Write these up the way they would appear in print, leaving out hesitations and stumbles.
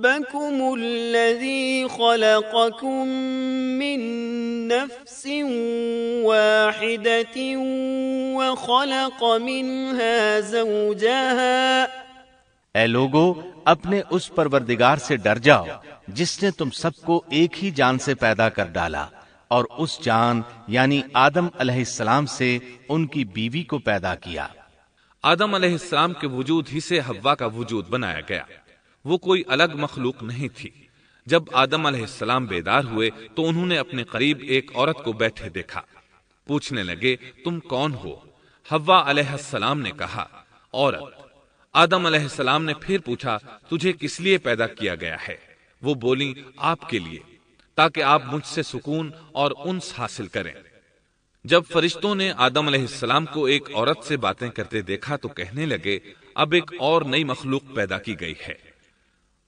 ربكم الذي خلقكم من نفس واحدة وخلق منها زوجها۔ اے لوگو، اپنے اس پروردگار سے ڈر جاؤ جس نے تم سب کو ایک ہی جان سے پیدا کر ڈالا، اور اس جان یعنی آدم علیہ السلام سے ان کی بیوی کو پیدا کیا۔ آدم علیہ السلام کے وجود ہی سے حوا کا وجود بنایا گیا، وہ کوئی الگ مخلوق نہیں تھی۔ جب آدم علیہ السلام بیدار ہوئے تو انہوں نے اپنے قریب ایک عورت کو بیٹھے دیکھا، پوچھنے لگے تم کون ہو؟ حوا علیہ السلام نے کہا عورت۔ آدم علیہ السلام نے پھر پوچھا تجھے کس لیے پیدا کیا گیا ہے؟ وہ بولی آپ کے لیے، تاکہ آپ مجھ سے سکون اور انس حاصل کریں۔ جب فرشتوں نے آدم علیہ السلام کو ایک عورت سے باتیں کرتے دیکھا تو کہنے لگے اب ایک اور نئی مخلوق پیدا کی گئی ہے۔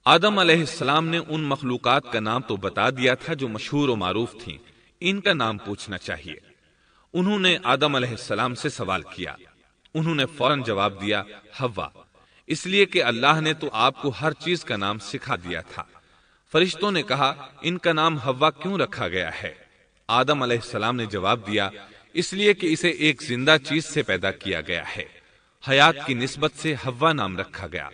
آدم علیہ السلام نے ان مخلوقات کا نام تو بتا دیا تھا جو مشہور و معروف تھیں، ان کا نام پوچھنا چاہیے۔ انہوں نے آدم علیہ السلام سے سوال کیا، انہوں نے فوراً جواب دیا حوا، اس لیے کہ اللہ نے تو آپ کو ہر چیز کا نام سکھا دیا تھا۔ فرشتوں نے کہا ان کا نام حوا کیوں رکھا گیا ہے؟ آدم علیہ السلام نے جواب دیا اس لیے کہ اسے ایک زندہ چیز سے پیدا کیا گیا ہے، حیات کی نسبت سے حوا نام رکھا گیا۔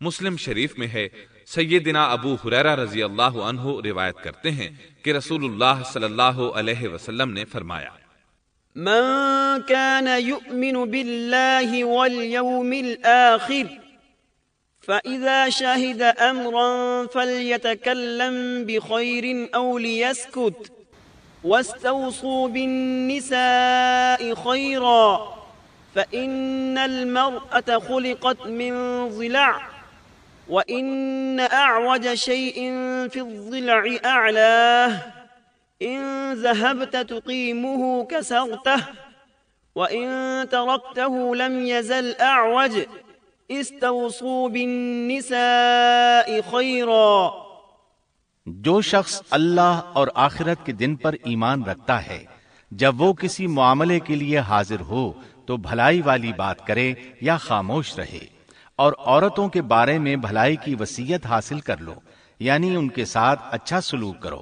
مسلم شریف میں ہے، سیدنا ابو ہریرہ رضی اللہ عنہ روایت کرتے ہیں کہ رسول اللہ صلی اللہ علیہ وسلم نے فرمایا من كان يؤمن بالله واليوم الآخر فإذا شهد أمرا فليتكلم بخير أو ليسكت واستوصوا بالنساء خيرا فإن المرأة خلقت من ضلع وإن أعوج شيء في الضلع أعلاه إن ذهبت تقيمه كسرته وإن تركته لم يزل أعوج استوصوا بالنساء خيرا۔ جو شخص اللہ اور آخرت کے دن پر ایمان رکھتا ہے، جب وہ کسی معاملے کے لیے حاضر ہو تو بھلائی والی بات کرے یا خاموش رہے، اور عورتوں کے بارے میں بھلائی کی وصیت حاصل کر لو، یعنی ان کے ساتھ اچھا سلوک کرو،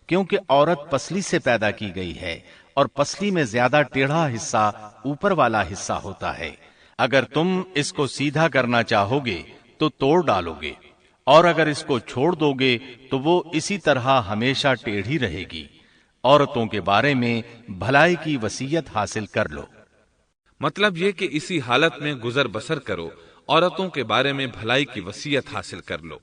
کیونکہ عورت پسلی سے پیدا کی گئی ہے اور پسلی میں زیادہ ٹیڑھا حصہ اوپر والا حصہ ہوتا ہے۔ اگر تم اس کو سیدھا کرنا چاہو گے تو توڑ ڈالو گے، اور اگر اس کو چھوڑ دو گے تو وہ اسی طرح ہمیشہ ٹیڑھی رہے گی۔ عورتوں کے بارے میں بھلائی کی وصیت حاصل کر لو۔ مطلب یہ کہ اسی حالت میں گزر بسر کرو، عورتوں کے بارے میں بھلائی کی وصیت حاصل کر لو۔